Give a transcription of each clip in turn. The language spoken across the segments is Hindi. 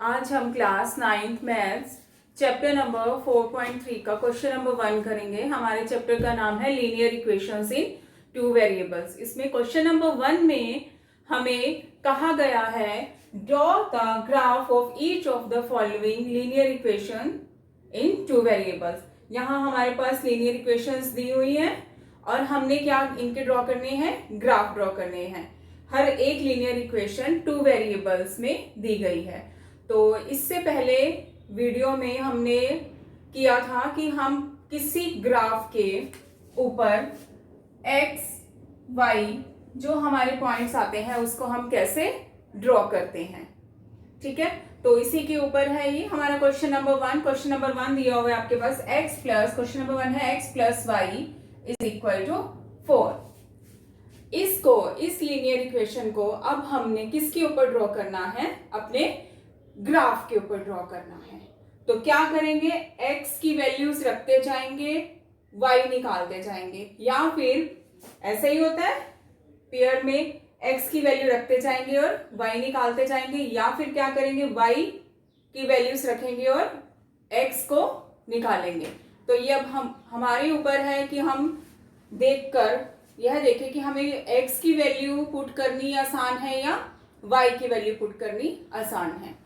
आज हम class 9th maths chapter number 4.3 का क्वेश्चन नंबर 1 करेंगे। हमारे चैप्टर का नाम है लीनियर इक्वेशंस इन टू वेरिएबल्स। इसमें क्वेश्चन नंबर 1 में हमें कहा गया है draw the graph of each of the following linear equation in two variables. यहाँ हमारे पास लीनियर इक्वेशंस दी हुई हैं और हमने क्या इनके ड्रॉ करने हैं, ग्राफ ड्रॉ करने हैं। हर एक लीनियर इक्वेशन टू वेरिएबल्स में दी गई है। तो इससे पहले वीडियो में हमने किया था कि हम किसी ग्राफ के ऊपर x, y जो हमारे पॉइंट्स आते हैं उसको हम कैसे ड्रॉ करते हैं। ठीक है, तो इसी के ऊपर है ये हमारा क्वेश्चन नंबर 1। क्वेश्चन नंबर 1 दिया हुआ है आपके पास x प्लस, क्वेश्चन नंबर 1 है x plus y is equal to 4। इस लीनियर इक्वेशन को अब हमने किसके ऊपर ड्रॉ करना है, अपने ग्राफ के ऊपर ड्रॉ करना है। तो क्या करेंगे, x की वैल्यूज रखते जाएंगे, y निकालते जाएंगे, या फिर ऐसा ही होता है पेयर में x की वैल्यू रखते जाएंगे और y निकालते जाएंगे, या फिर क्या करेंगे y की वैल्यूज रखेंगे और x को निकालेंगे। तो ये अब हमारे ऊपर है कि हम देखकर यह देखें कि हमें x की वैल्यू पुट करनी आसान है या y की वैल्यू पुट करनी आसान है।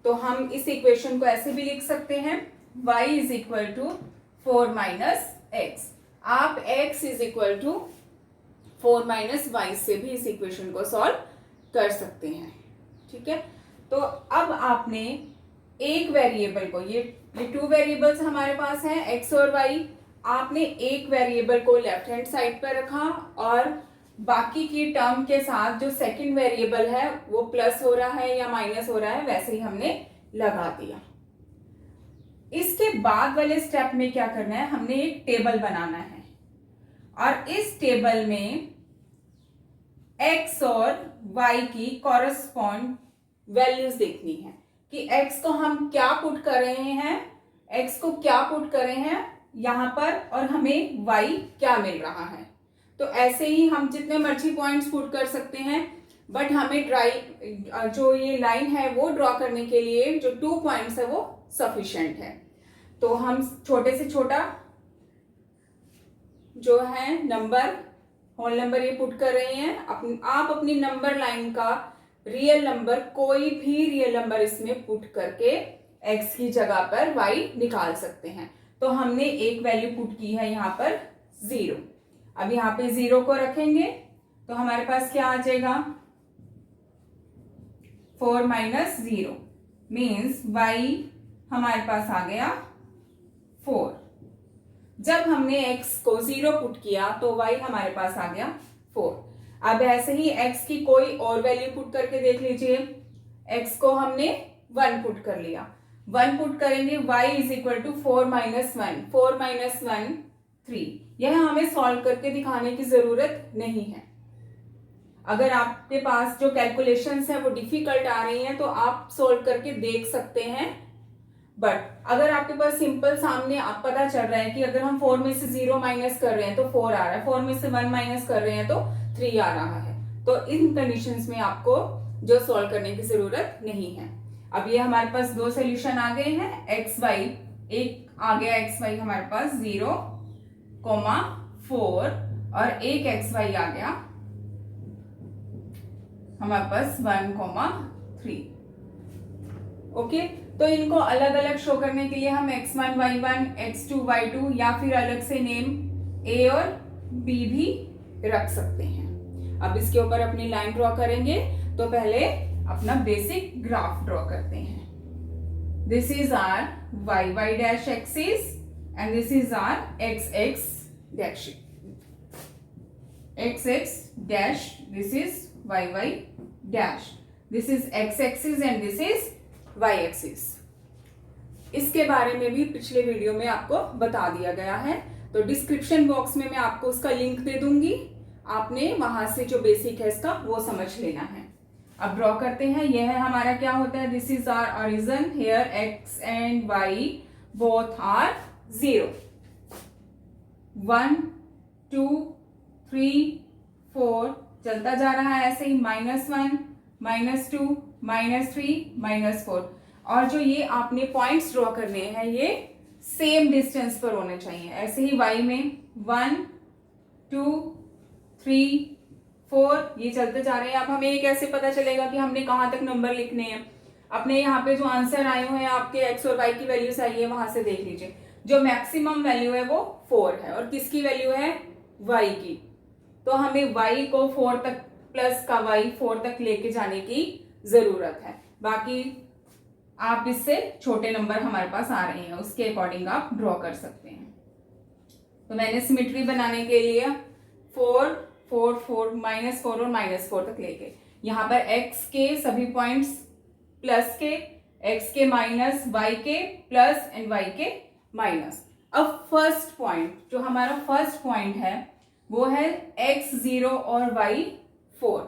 तो हम इस इक्वेशन को ऐसे भी लिख सकते हैं y is equal to 4 minus x. आप x is equal to 4 minus y से भी इस इक्वेशन को सॉल्व कर सकते हैं। ठीक है, तो अब आपने एक वेरिएबल को, ये टू वेरिएबल्स हमारे पास हैं x और y, आपने एक वेरिएबल को लेफ्ट हैंड साइड पर रखा और बाकी की टर्म के साथ जो सेकंड वेरिएबल है वो प्लस हो रहा है या माइनस हो रहा है वैसे ही हमने लगा दिया। इसके बाद वाले स्टेप में क्या करना है, हमने एक टेबल बनाना है और इस टेबल में x और y की कॉरस्पॉन्ड वैल्यूज देखनी है कि x को हम क्या पुट कर रहे हैं, x को क्या पुट कर रहे हैं यहां पर और हमें y क्या मिल रहा है। तो ऐसे ही हम जितने मर्जी पॉइंट्स पुट कर सकते हैं, बट हमें जो ये लाइन है वो ड्रॉ करने के लिए जो 2 पॉइंट्स है वो सफिशिएंट है। तो हम छोटे से छोटा जो है नंबर, होल नंबर ये पुट कर रहे हैं। आप अपनी नंबर लाइन का रियल नंबर, कोई भी रियल नंबर इसमें पुट करके x की जगह पर y निकाल सकते हैं। तो हमने एक वैल्यू पुट की है यहाँ पर 0। अब यहाँ पे 0 को रखेंगे तो हमारे पास क्या आ जाएगा, 4 माइनस 0 मीन्स y हमारे पास आ गया 4। जब हमने x को 0 पुट किया तो y हमारे पास आ गया 4। अब ऐसे ही x की कोई और वैल्यू पुट करके देख लीजिए। x को हमने 1 पुट कर लिया, 1 पुट करेंगे, y is equal to 4 minus 1, 4 minus 1 3। यह हमें सॉल्व करके दिखाने की जरूरत नहीं है। अगर आपके पास जो कैलकुलेशंस है वो डिफिकल्ट आ रही हैं तो आप सॉल्व करके देख सकते हैं। बट अगर आपके पास सिंपल सामने आप पता चल रहा है कि अगर हम 4 में से 0 माइनस कर रहे हैं तो 4 आ रहा है, 4 में से 1 माइनस कर रहे हैं तो 3 आ रहा है, तो इन कंडीशंस में आपको जो सॉल्व करने की जरूरत नहीं है। अब ये हमारे पास 2 सोल्यूशन आ गए हैं, एक्स वाई, एक आ गया एक्स वाई हमारे पास 0, 4 और एक एक्स वाई आ गया हमारे पास 1, 3। ओके, तो इनको अलग अलग शो करने के लिए हम x1, y1, x2, y2 या फिर अलग से नेम a और b भी रख सकते हैं। अब इसके ऊपर अपनी लाइन ड्रॉ करेंगे तो पहले अपना बेसिक ग्राफ ड्रॉ करते हैं। This is our y dash axis and this is our x dash, dash, this is y dash, this is x axis and this is y axis. इसके बारे में भी पिछले वीडियो में आपको बता दिया गया है, तो डिस्क्रिप्शन बॉक्स में मैं आपको उसका लिंक दे दूंगी, आपने वहां से जो बेसिक है इसका वो समझ लेना है। अब ड्रॉ करते हैं। यह है हमारा क्या होता है, this is our origin, here x and y both are 0, 1, 2, 3, 4 चलता जा रहा है ऐसे ही, -1, -2, -3, -4। और जो ये आपने पॉइंट्स ड्रॉ करने हैं ये सेम डिस्टेंस पर होने चाहिए। ऐसे ही y में 1 2 3 4 ये चलते जा रहे हैं। अब हमें ये कैसे पता चलेगा कि हमने कहाँ तक नंबर लिखने हैं? अपने यहाँ पे जो आंसर आए हुए हैं आपके x और y की वैल्यूज आई है वहां से देख लीजिए। जो मैक्सिमम वैल्यू है वो 4 है और किसकी वैल्यू है? y की। तो हमें y को 4 तक प्लस का y 4 तक लेके जाने की जरूरत है। बाकी आप इससे छोटे नंबर हमारे पास आ रहे हैं उसके अकॉर्डिंग आप ड्रॉ कर सकते हैं। तो मैंने सिमेट्री बनाने के लिए 4 4 4 -4 और -4 तक लेके यहाँ पर x के सभी पॉइंट्स प्लस के, x के माइनस, y के प्लस एंड y के माइनस। अब फर्स्ट पॉइंट जो हमारा फर्स्ट पॉइंट है वो है x0 और y4।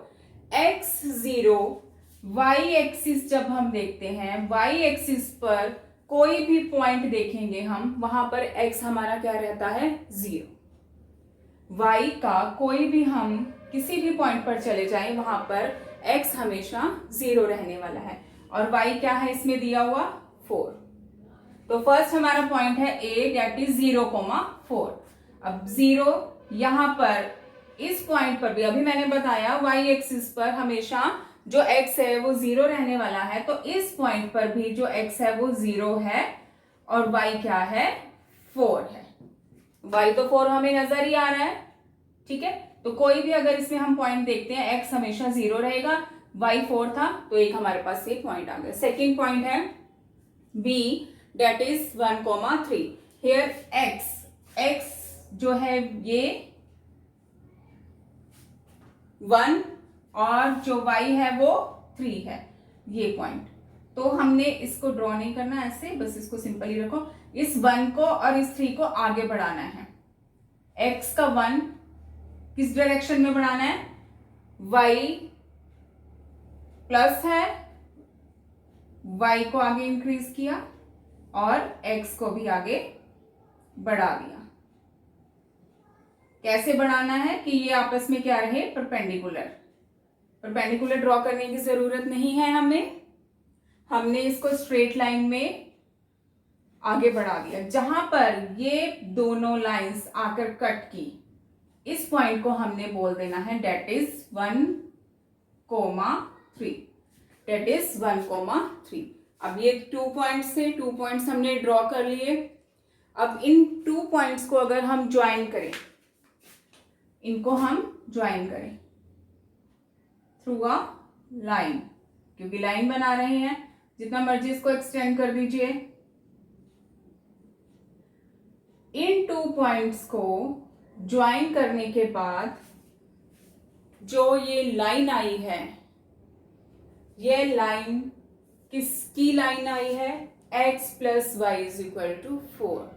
x0 y एक्सिस जब हम देखते हैं y एक्सिस पर कोई भी पॉइंट देखेंगे हम वहां पर x हमारा क्या रहता है? 0। y का कोई भी हम किसी भी पॉइंट पर चले जाएं वहां पर x हमेशा 0 रहने वाला है और y क्या है इसमें दिया हुआ? 4। तो फर्स्ट हमारा पॉइंट है a दैट इज 0,4। अब 0 यहां पर इस पॉइंट पर भी अभी मैंने बताया y एक्सिस पर हमेशा जो x है वो 0 रहने वाला है, तो इस पॉइंट पर भी जो x है वो 0 है और y क्या है? 4 है। y तो 4 हमें नजर ही आ रहा है, ठीक है। तो कोई भी अगर इसमें हम पॉइंट देखते हैं x हमेशा 0 रहेगा, y 4 था तो एक हमारे पास ये पॉइंट आ गया। सेकेंड पॉइंट है b that is 1,3। Here x जो है ये 1 और जो y है वो 3 है, ये पॉइंट। तो हमने इसको ड्रॉ नहीं करना ऐसे, बस इसको सिंपल ही रखो। इस 1 को और इस 3 को आगे बढ़ाना है। x का 1 किस डायरेक्शन में बढ़ाना है? y प्लस है, y को आगे इंक्रीज किया और x को भी आगे बढ़ा दिया। कैसे बढ़ाना है कि ये आपस में क्या रहे? परपेंडिकुलर। परपेंडिकुलर ड्रॉ करने की जरूरत नहीं है हमें, हमने इसको स्ट्रेट लाइन में आगे बढ़ा दिया। जहां पर ये दोनों लाइंस आकर कट की, इस पॉइंट को हमने बोल देना है डेट इज 1,3। Date is 1,3। अब ये 2 पॉइंट्स थे, 2 पॉइंट्स हमने ड्रॉ कर लिए। अब इन 2 पॉइंट्स को अगर हम ज्वाइन करें, इनको हम ज्वाइन करें थ्रू अ लाइन, क्योंकि लाइन बना रहे हैं, जितना मर्जी इसको एक्सटेंड कर दीजिए। इन 2 पॉइंट्स को ज्वाइन करने के बाद जो ये लाइन आई है, ये लाइन किसकी लाइन आई है? x plus y is equal to 4।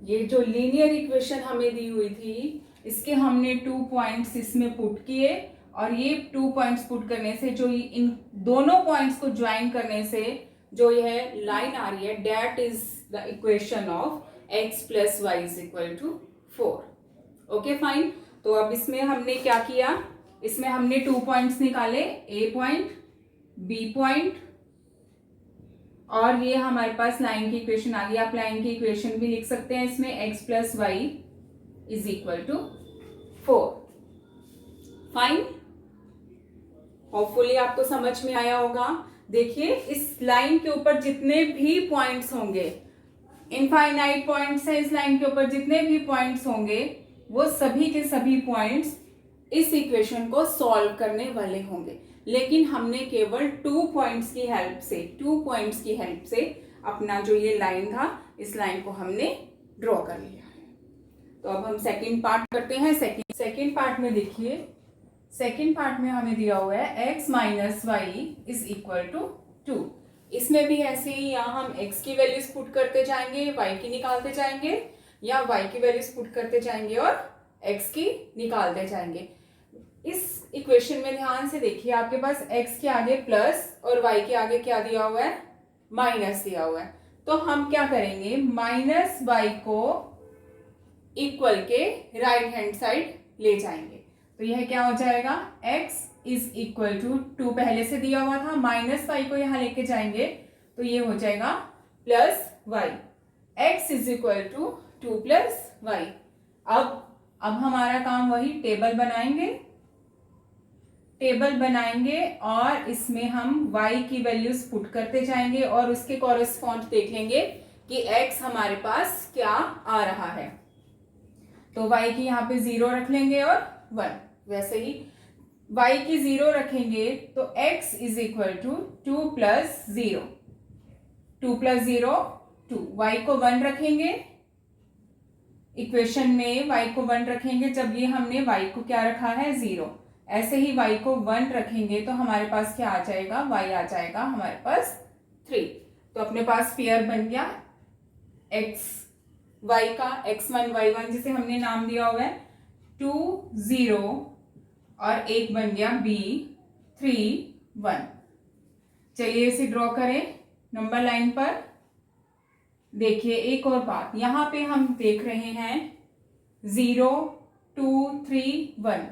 ये जो लीनियर इक्वेशन हमें दी हुई थी, इसके हमने 2 पॉइंट्स इसमें पुट किए और ये 2 पॉइंट्स पुट करने से जो इन दोनों पॉइंट्स को ज्वाइन करने से जो यह लाइन आ रही है, that is the equation of x plus y is equal to 4। Okay fine. तो अब इसमें हमने क्या किया? इसमें हमने 2 पॉइंट्स निकाले, a पॉइंट, b पॉइंट और ये हमारे पास लाइन की इक्वेशन आ गई। आप लाइन की इक्वेशन भी लिख सकते हैं इसमें, x plus y is equal to 4। Fine, hopefully आपको समझ में आया होगा। देखिए इस लाइन के ऊपर जितने भी पॉइंट्स होंगे, इनफाइनाइट पॉइंट्स है इस लाइन के ऊपर, जितने भी पॉइंट्स होंगे वो सभी के सभी पॉइंट्स इस इक्वेशन को सॉल्व करने वाले होंगे। लेकिन हमने केवल 2 पॉइंट्स की हेल्प से अपना जो ये लाइन था, इस लाइन को हमने ड्रॉ कर लिया है। तो अब हम सेकंड पार्ट करते हैं। सेकंड पार्ट में देखिए, सेकंड पार्ट में हमें दिया हुआ है x minus y is equal to 2। इसमें भी ऐसे ही यहाँ हम x की वैल्यूज पुट करते जाएंगे, y की निकालते जाएंगे, या y की वैल्यूज पुट करते जाएंगे और x की निकालते जाएंगे। इस इक्वेशन में ध्यान से देखिए, आपके पास x के आगे प्लस और y के आगे क्या दिया हुआ है? माइनस दिया हुआ है। तो हम क्या करेंगे? माइनस y को इक्वल के राइट हैंड साइड ले जाएंगे। तो यह क्या हो जाएगा? x इज इक्वल टू 2 पहले से दिया हुआ था, माइनस y को यहां लेके जाएंगे तो ये हो जाएगा plus y, x is equal to 2 plus y. अब हमारा काम वही, टेबल बनाएंगे और इसमें हम y की वैल्यूज पुट करते जाएंगे और उसके कॉरेस्पॉन्ड देख लेंगे कि x हमारे पास क्या आ रहा है। तो y की यहाँ पे 0 रख लेंगे और 1, वैसे ही y की 0 रखेंगे तो x is equal to 2 plus 0, 2 plus 0 2, y को 1 रखेंगे इक्वेशन में, y को 1 रखेंगे जब ये हमने y को क्या रखा है 0, ऐसे ही y को 1 रखेंगे तो हमारे पास क्या आ जाएगा, y आ जाएगा हमारे पास 3। तो अपने पास पेयर बन गया x y का, x1 y1 जिसे हमने नाम दिया हुआ है 2 0 और एक बन गया b 3 1। चलिए इसे ड्रॉ करें नंबर लाइन पर। देखिए एक और बात, यहाँ पे हम देख रहे हैं 0 2 3 1,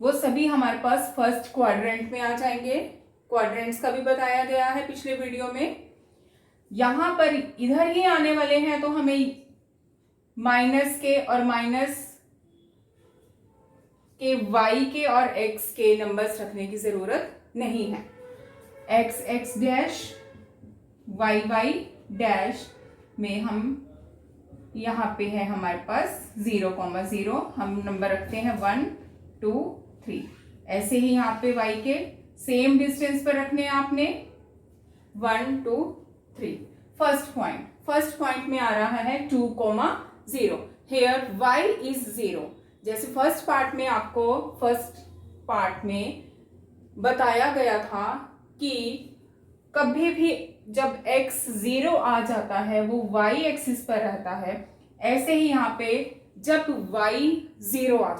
वो सभी हमारे पास फर्स्ट क्वाड्रेंट में आ जाएंगे। क्वाड्रेंट्स का भी बताया गया है पिछले वीडियो में। यहां पर इधर ही आने वाले हैं तो हमें माइनस के और माइनस के y के और x के नंबर्स रखने की जरूरत नहीं है। x x dash y y dash में हम यहाँ पे है हमारे पास 0,0, हम नंबर रखते हैं 1 2 3। ऐसे ही यहाँ पे y के सेम डिस्टेंस पर रखने हैं आपने 1 2 3। फर्स्ट पॉइंट में आ रहा है 2,0, हेयर y इज 0। जैसे फर्स्ट पार्ट में बताया गया था कि कभी भी जब x 0 आ जाता है वो y एक्सिस पर रहता है, ऐसे ही यहाँ पे जब y 0 आ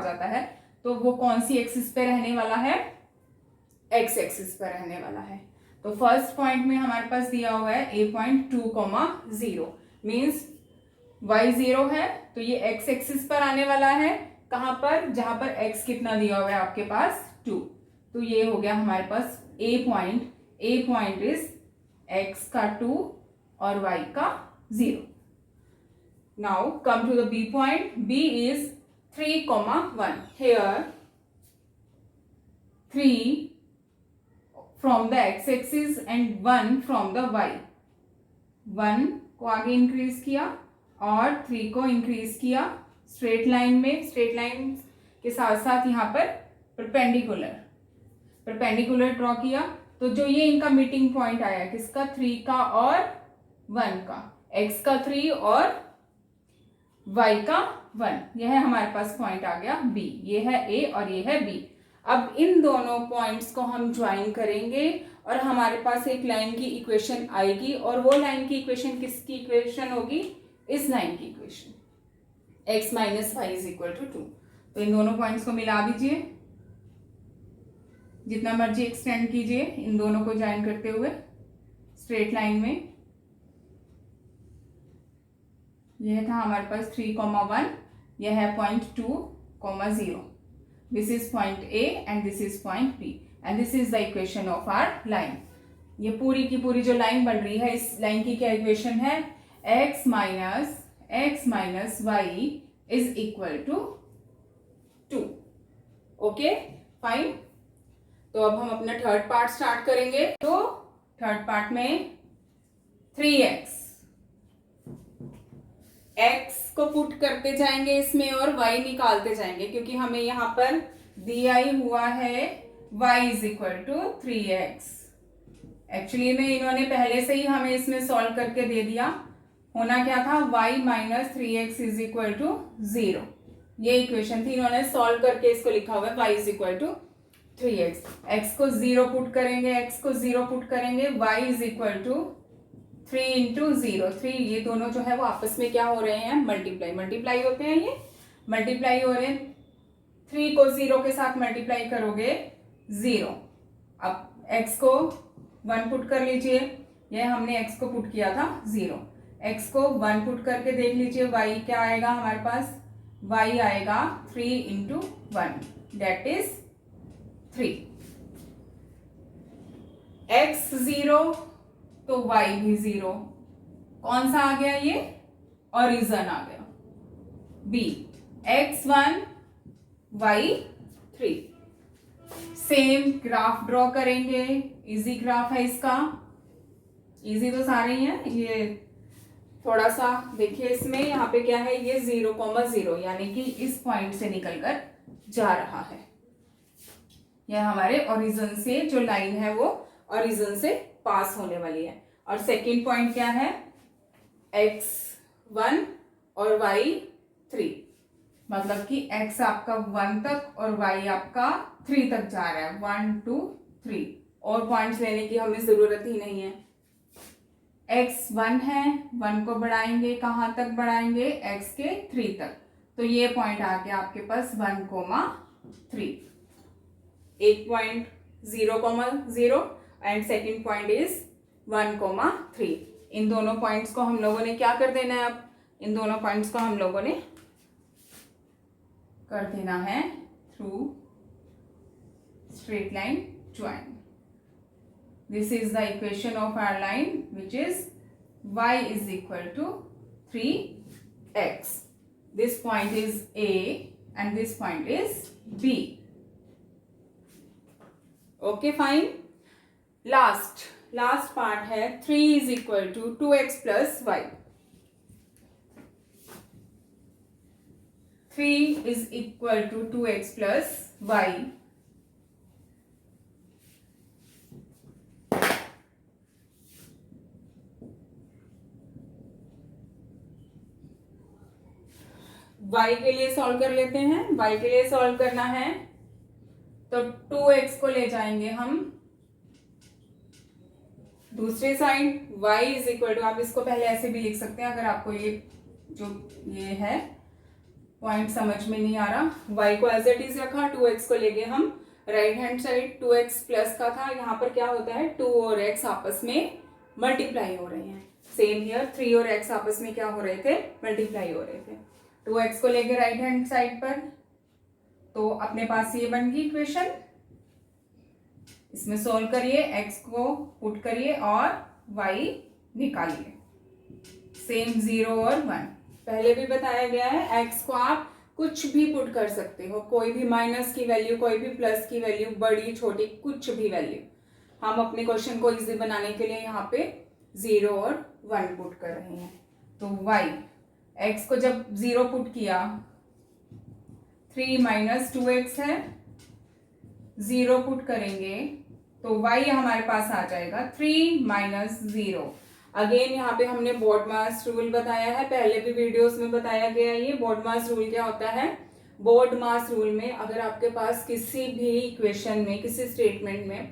जाता है तो वो कौन सी एक्सिस पे रहने वाला है, x एक्सिस पर रहने वाला है। तो फर्स्ट पॉइंट में हमारे पास दिया हुआ है a पॉइंट 2,0, मीन्स y 0 है तो ये x एक्सिस पर आने वाला है, कहां पर, जहां पर x कितना दिया हुआ है आपके पास 2। तो ये हो गया हमारे पास a पॉइंट इज x का 2 और y का 0। Now come to the b point, b is 3,1, here 3 from the x axis and 1 from the y। 1 को आगे इंक्रीज किया और 3 को इंक्रीज किया स्ट्रेट लाइन में, स्ट्रेट लाइन के साथ साथ यहाँ पर परपेंडिकुलर ड्रॉ किया। तो जो ये इनका मीटिंग पॉइंट आया किसका, 3 का और 1 का, x का 3 और y का 1, यह हमारे पास पॉइंट आ गया b। ये है a और ये है b। अब इन दोनों पॉइंट्स को हम ज्वाइन करेंगे और हमारे पास एक लाइन की इक्वेशन आएगी, और वो लाइन की इक्वेशन किसकी इक्वेशन होगी, इस लाइन की equation, x minus y is equal to 2। तो इन दोनों पॉइंट्स को मिला दीजिए, जितना मर्जी एक्सटेंड कीजिए इन दोनों को ज्वाइन करते हुए स्ट्रेट लाइन में। यह था हमारे पास 3,1, यह है point 2,0। This is point A and this is point B and this is the equation of our line. ये पूरी की पूरी जो लाइन बन रही है, इस लाइन की क्या इक्वेशन है, x minus y is equal to 2। Okay fine. तो अब हम अपना थर्ड पार्ट स्टार्ट करेंगे। तो थर्ड पार्ट में 3x, x को पुट करते जाएंगे इसमें और y निकालते जाएंगे, क्योंकि हमें यहाँ पर दिया ही हुआ है y is equal to 3x। Actually में इन्होंने पहले से ही हमें इसमें सॉल्व करके दे दिया। होना क्या था, y minus 3x is equal to 0, ये इक्वेशन थी। इन्होंने सॉल्व करके इसको लिखा हुआ है y is equal to 3x। x को 0 पुट करेंगे, y is equal to 3 into 0, 3, ये दोनों जो है वो आपस में क्या हो रहे हैं, मल्टीप्लाई होते हैं, ये मल्टीप्लाई हो रहे हैं। 3 को 0 के साथ मल्टीप्लाई करोगे 0। अब x को 1 पुट कर लीजिए, यह हमने x को पुट किया था 0। x को 1 पुट करके देख लीजिए, y क्या आएगा हमारे पास, y आएगा 3 इंटू 1 दैट इज 3। x 0 तो y भी 0। कौन सा आ गया ये? ओरिजिन आ गया। b x 1 y 3। Same graph draw करेंगे, इजी ग्राफ है इसका, इजी तो सारे ही है। ये थोड़ा सा देखिए, इसमें यहाँ पे क्या है, ये 0,0 यानी कि इस पॉइंट से निकलकर जा रहा है। यह हमारे ओरिजिन से जो लाइन है वो ओरिजिन से पास होने वाली है। और सेकंड पॉइंट क्या है, x1 और y3, मतलब कि x आपका 1 तक और y आपका 3 तक जा रहा है। 1 2 3, और पॉइंट्स लेने की हमें जरूरत ही नहीं है। x 1 है, 1 को बढ़ाएंगे, कहाँ तक बढ़ाएंगे, x के 3 तक। तो ये पॉइंट आ गया आपके पास 1,3। एक point 0,0 and second point is 1,3। इन दोनों पॉइंट्स को हम लोगों ने क्या कर देना है, अब इन दोनों पॉइंट्स को हम लोगों ने कर देना है through straight line join. This is the equation of our line, which is y is equal to 3x. This point is A and this point is B. Okay, fine. Last part है 3 is equal to 2x plus y. 3 is equal to 2x plus y. y के लिए सॉल्व कर लेते हैं। y के लिए सॉल्व करना है तो 2x को ले जाएंगे हम दूसरी side. y is equal to, आप इसको पहले ऐसे भी लिख सकते हैं अगर आपको ये जो ये है पॉइंट समझ में नहीं आ रहा। y को एज इट इज रखा, 2x को ले गए हम right hand side. 2x plus का था, यहाँ पर क्या होता है 2 और x आपस में मल्टीप्लाई हो रहे हैं। सेम हियर 3 और x आपस में क्या हो रहे थे, मल्टीप्लाई हो रहे थे। 2x को लेके राइट हैंड साइड पर, तो अपने पास ये बन गई इक्वेशन। इसमें सोल्व करिए, x को पुट करिए और y निकालिए। सेम 0 और 1 पहले भी बताया गया है। x को आप कुछ भी पुट कर सकते हो, कोई भी माइनस की वैल्यू, कोई भी प्लस की वैल्यू, बड़ी छोटी कुछ भी वैल्यू। हम अपने क्वेश्चन को इजी बनाने के लिए यहाँ पे 0 और 1 पुट कर रहे हैं। तो y x को जब 0 पुट किया, 3 माइनस 2x है, 0 पुट करेंगे तो y हमारे पास आ जाएगा 3 माइनस 0। अगेन यहाँ पे हमने बोर्डमास रूल बताया है, पहले भी वीडियोस में बताया गया है। ये बोर्डमास रूल क्या होता है, बोर्डमास रूल में अगर आपके पास किसी भी इक्वेशन में, किसी स्टेटमेंट में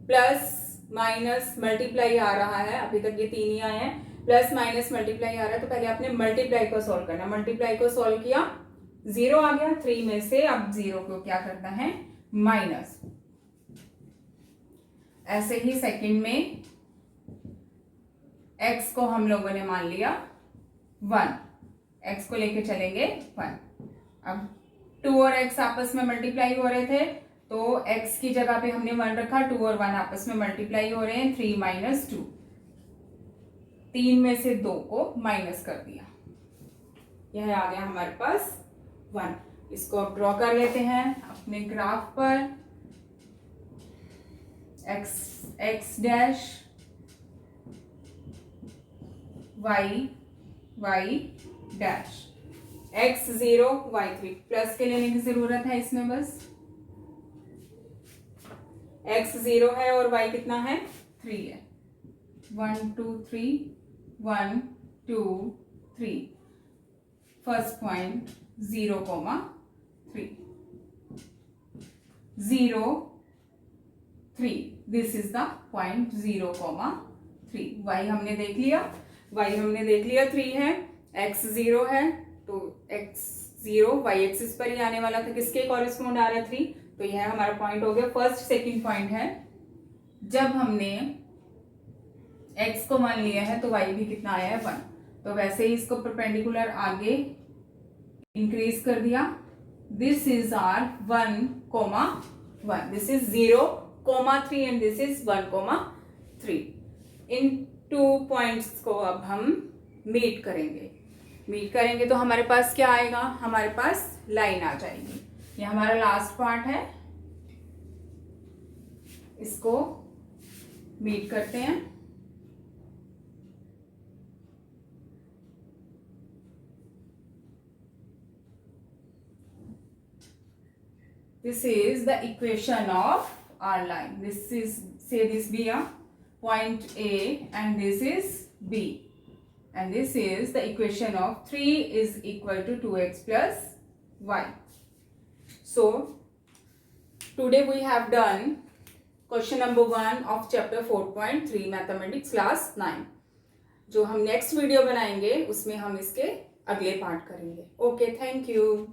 प्लस माइनस मल्टीप्लाई आ रहा है, अभी तक ये 3 ही आए हैं, प्लस माइनस मल्टीप्लाई आ रहा है, तो पहले आपने मल्टीप्लाई को सॉल्व करना। मल्टीप्लाई को सॉल्व किया, 0 आ गया, 3 में से अब 0 को क्या करना है, माइनस। ऐसे ही सेकंड में x को हम लोगों ने मान लिया 1, x को लेके चलेंगे 1। अब 2 और x आपस में मल्टीप्लाई हो रहे थे, तो x की जगह पे हमने 1 रखा, 2 और 1 आपस में मल्टीप्लाई हो रहे हैं, 3 माइनस 2। 3 में से 2 को माइनस कर दिया, यह आ गया हमारे पास 1। इसको अब ड्रॉ कर लेते हैं अपने ग्राफ पर। x dash, y dash, x 0 y 3। Plus के लेने की जरूरत है इसमें, बस x 0 है और y कितना है, 3 है। 1 2 3, 1 2 3, first point 0,3, 0 3, this is the point 0,3। y हमने देख लिया, 3 है, x 0 है, तो x 0 y एक्सिस पर ही आने वाला था, किसके कॉरेस्पॉन्ड आ रहा है, 3। तो यह हमारा पॉइंट हो गया। फर्स्ट सेकंड पॉइंट है, जब हमने x को मान लिया है तो y भी कितना आया है, 1। तो वैसे ही इसको परपेंडिकुलर आगे इंक्रीज कर दिया। This is our 1,1, this is 0,3 and this is 1,3। 3। इन 2 पॉइंट्स को अब हम मीट करेंगे तो हमारे पास क्या आएगा, हमारे पास लाइन आ जाएगी। ये हमारा लास्ट पार्ट है, इसको मीट करते हैं। This is the equation of our line. This is, say this be a point A and this is B, and this is the equation of 3 is equal to 2x plus y. So today we have done question number 1 of chapter 4.3 mathematics class 9. जो हम नेक्स्ट वीडियो बनाएंगे उसमें हम इसके अगले पार्ट करेंगे। Okay, thank you.